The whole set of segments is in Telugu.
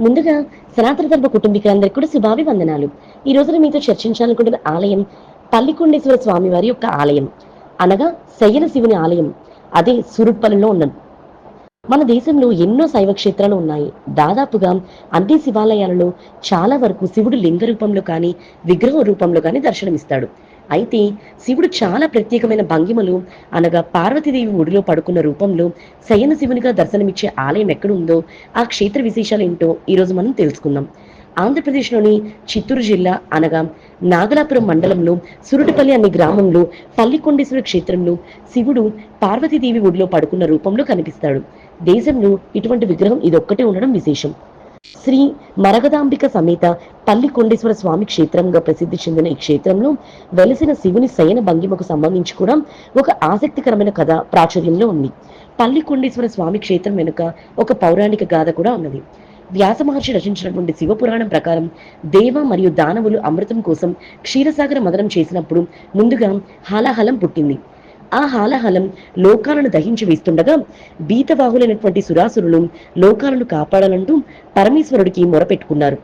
ముందుగా సనాతన ధర్మ కుటుంబీకులందరికీ కూడా శుభాభివందనాలు. ఈ రోజున మీతో చర్చించాలనుకుంటున్న ఆలయం పల్లికొండేశ్వర స్వామి వారి యొక్క ఆలయం. అనగా శయన శివుని ఆలయం. అదే సురుట్పల్లిలో ఉన్నది. మన దేశంలో ఎన్నో శైవ క్షేత్రాలు ఉన్నాయి. దాదాపుగా అన్ని శివాలయాలలో చాలా వరకు శివుడు లింగ రూపంలో కానీ, విగ్రహ రూపంలో కానీ దర్శనమిస్తాడు. అయితే శివుడు చాలా ప్రత్యేకమైన భంగిమలు అనగా పార్వతీదేవి ఒడిలో పడుకున్న రూపంలో శయన శివునిగా దర్శనమిచ్చే ఆలయం ఎక్కడుందో, ఆ క్షేత్ర విశేషాలు ఏంటో ఈరోజు మనం తెలుసుకుందాం. ఆంధ్రప్రదేశ్లోని చిత్తూరు జిల్లా అనగా నాగలాపురం మండలంలో సురుటిపల్లి అనే గ్రామంలో పల్లికొండేశ్వర క్షేత్రంలో శివుడు పార్వతీదేవి ఒడిలో పడుకున్న రూపంలో కనిపిస్తాడు. దేశంలో ఇటువంటి విగ్రహం ఇదొక్కటే ఉండడం విశేషం. శ్రీ మరగదాంబిక సమేత పల్లికొండేశ్వర స్వామి క్షేత్రంగా ప్రసిద్ధి చెందిన ఈ క్షేత్రంలో వెలసిన శివుని శయన భంగిమకు సంబంధించి కూడా ఒక ఆసక్తికరమైన కథ ప్రాచుర్యంలో ఉంది. పల్లికొండేశ్వర స్వామి క్షేత్రం వెనుక ఒక పౌరాణిక గాథ కూడా ఉన్నది. వ్యాస మహర్షి రచించినటువంటి శివపురాణం ప్రకారం దేవ మరియు దానవులు అమృతం కోసం క్షీరసాగర మదనం చేసినప్పుడు ముందుగా హాలాహలం పుట్టింది. ఆ హాలాహలం లోకాలను దహించి వేస్తుండగా బీతవాహులైనటువంటి సురాసురులు లోకాలను కాపాడాలంటూ పరమేశ్వరుడికి మొరపెట్టుకున్నారు.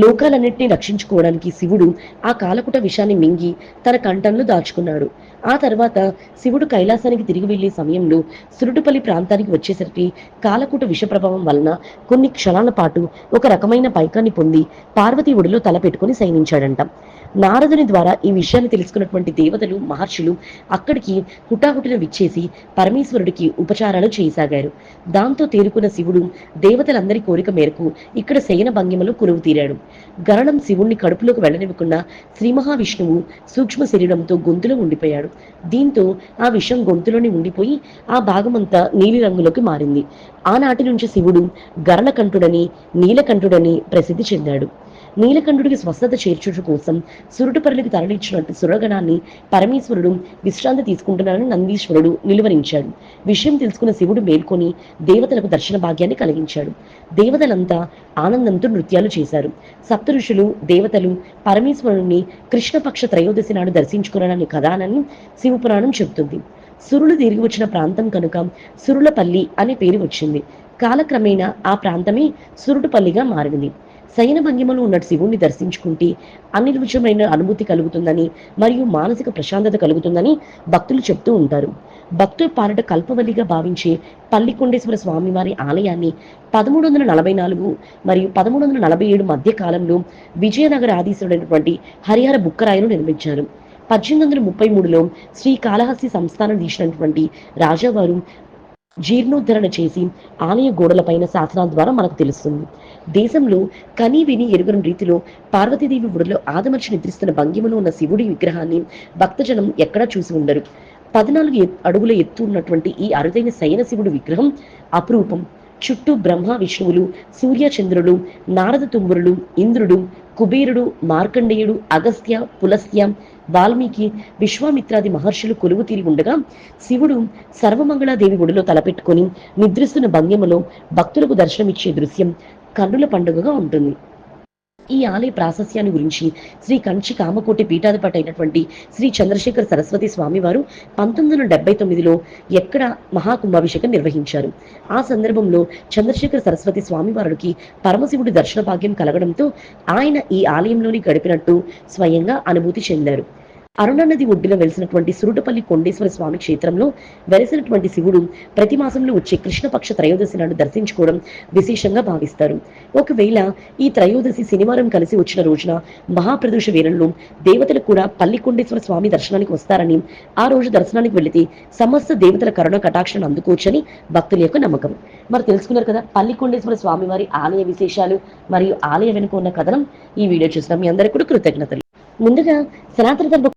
లోకాలన్నింటినీ రక్షించుకోవడానికి శివుడు ఆ కాలకుట విషాన్ని మింగి తన కంఠంలో దాచుకున్నాడు. ఆ తర్వాత శివుడు కైలాసానికి తిరిగి వెళ్లే సమయంలో సురుటుపల్లి ప్రాంతానికి వచ్చేసరికి కాలకూట విష ప్రభావం వలన కొన్ని క్షణాల పాటు ఒక రకమైన పైకాన్ని పొంది పార్వతీ ఒడిలో తలపెట్టుకుని శయనించాడంట. నారదుని ద్వారా ఈ విషయాన్ని తెలుసుకున్నటువంటి దేవతలు, మహర్షులు అక్కడికి హుటాహుటిన విచ్చేసి పరమేశ్వరుడికి ఉపచారాలు చేయసాగారు. దాంతో తేరుకున్న శివుడు దేవతలందరి కోరిక మేరకు ఇక్కడ శయన భంగిమలో కొలువు తీరాడు. గరణం శివుణ్ణి కడుపులోకి వెళ్ళనివ్వకుండా శ్రీ మహావిష్ణువు సూక్ష్మ శరీరంతో గొంతులో ఉండిపోయాడు. దీంతో ఆ విషం గొంతులోని ఉండిపోయి ఆ భాగమంతా నీలి రంగులోకి మారింది. ఆనాటి నుంచి శివుడు గరణకంఠుడని, నీలకంఠుడని ప్రసిద్ధి చెందాడు. నీలకంఠుడికి స్వస్థత చేర్చుట కోసం సురుటుపల్లికి తరలించినట్టు సురగణాన్ని పరమేశ్వరుడు విశ్రాంతి తీసుకుంటున్నారని నందీశ్వరుడు నిలువరించాడు. విషయం తెలుసుకున్న శివుడు మేల్కొని దేవతలకు దర్శన భాగ్యాన్ని కలిగించాడు. దేవతలంతా ఆనందంతో నృత్యాలు చేశారు. సప్త ఋషులు, దేవతలు పరమేశ్వరుణ్ణి కృష్ణపక్ష త్రయోదశి నాడు దర్శించుకున్నారని కథానని శివపురాణం చెబుతుంది. సురులు తిరిగి వచ్చిన ప్రాంతం కనుక సురులపల్లి అనే పేరు వచ్చింది. కాలక్రమేణా ఆ ప్రాంతమే సురుటుపల్లిగా మారింది. శయన భంగిమలో ఉన్న శివుణ్ణి దర్శించుకుంటే అనిర్వచనమైన అనుభూతి కలుగుతుందని మరియు మానసిక ప్రశాంతత కలుగుతుందని భక్తులు చెప్తూ ఉంటారు. భక్తుల పాలట కల్పవల్లిగా భావించే పల్లికొండేశ్వర స్వామివారి ఆలయాన్ని 1344 మరియు 1347 మధ్య కాలంలో విజయనగర ఆధీశుడైనటువంటి హరిహర బుక్కరాయలు నిర్మించారు. 1833లో శ్రీకాళహస్తి సంస్థానం తీసినటువంటి రాజావారు జీర్ణోద్ధరణ చేసి ఆలయ గోడలపైన శాసనాల ద్వారా మనకు తెలుస్తుంది. దేశంలో కనీ విని ఎరుగని రీతిలో పార్వతీదేవి ఒడిలో ఆదమర్చి నిద్రిస్తున్న భంగిమలో ఉన్న శివుడి విగ్రహాన్ని భక్తజనం ఎక్కడా చూసి ఉండరు. 14 అడుగుల ఎత్తు ఉన్నటువంటి ఈ అరుదైన శయన శివుడి విగ్రహం అపురూపం. చుట్టూ బ్రహ్మ, విష్ణువులు, సూర్య, చంద్రుడు, నారద తుంబురులు, ఇంద్రుడు, కుబేరుడు, మార్కండేయుడు, అగస్త్య, పులస్త్య, వాల్మీకి, విశ్వామిత్రాది మహర్షులు కొలువు తీరి ఉండగా శివుడు సర్వమంగళాదేవి ఒడిలో తలపెట్టుకుని నిద్రిస్తున్న భంగిమలో భక్తులకు దర్శనమిచ్చే దృశ్యం కన్నుల పండుగగా ఉంటుంది. ఈ ఆలయ ప్రాశస్యాన్ని గురించి శ్రీ కంచి కామకోటి పీఠాధిపతి అయినటువంటి శ్రీ చంద్రశేఖర సరస్వతి స్వామివారు 1979లో ఎక్కడ మహాకుంభాభిషేకం నిర్వహించారు. ఆ సందర్భంలో చంద్రశేఖర సరస్వతి స్వామివారికి పరమశివుడి దర్శన భాగ్యం కలగడంతో ఆయన ఈ ఆలయంలోని గడిపినట్టు స్వయంగా అనుభూతి చెందారు. అరుణానది ఒడ్డున వెలిసినటువంటి సురుటపల్లి కొండేశ్వర స్వామి క్షేత్రంలో వెలిసినటువంటి శివుడు ప్రతి మాసంలో వచ్చే కృష్ణపక్ష త్రయోదశి నాడు దర్శించుకోవడం విశేషంగా భావిస్తారు. ఒకవేళ ఈ త్రయోదశి శనివారం కలిసి వచ్చిన రోజున మహాప్రదోష వేళల్లో దేవతలు కూడా పల్లికొండేశ్వర స్వామి దర్శనానికి వస్తారని, ఆ రోజు దర్శనానికి వెళితే సమస్త దేవతల కరుణ కటాక్షను అందుకోవచ్చని భక్తుల యొక్క నమ్మకం. మరి తెలుసుకున్నారు కదా పల్లికొండేశ్వర స్వామి వారి ఆలయ విశేషాలు మరియు ఆలయ వెనుక ఉన్న కథనం. ఈ వీడియో చూసిన మీ అందరికీ కూడా కృతజ్ఞతలు. ముందుగా సనాతన ధర్మ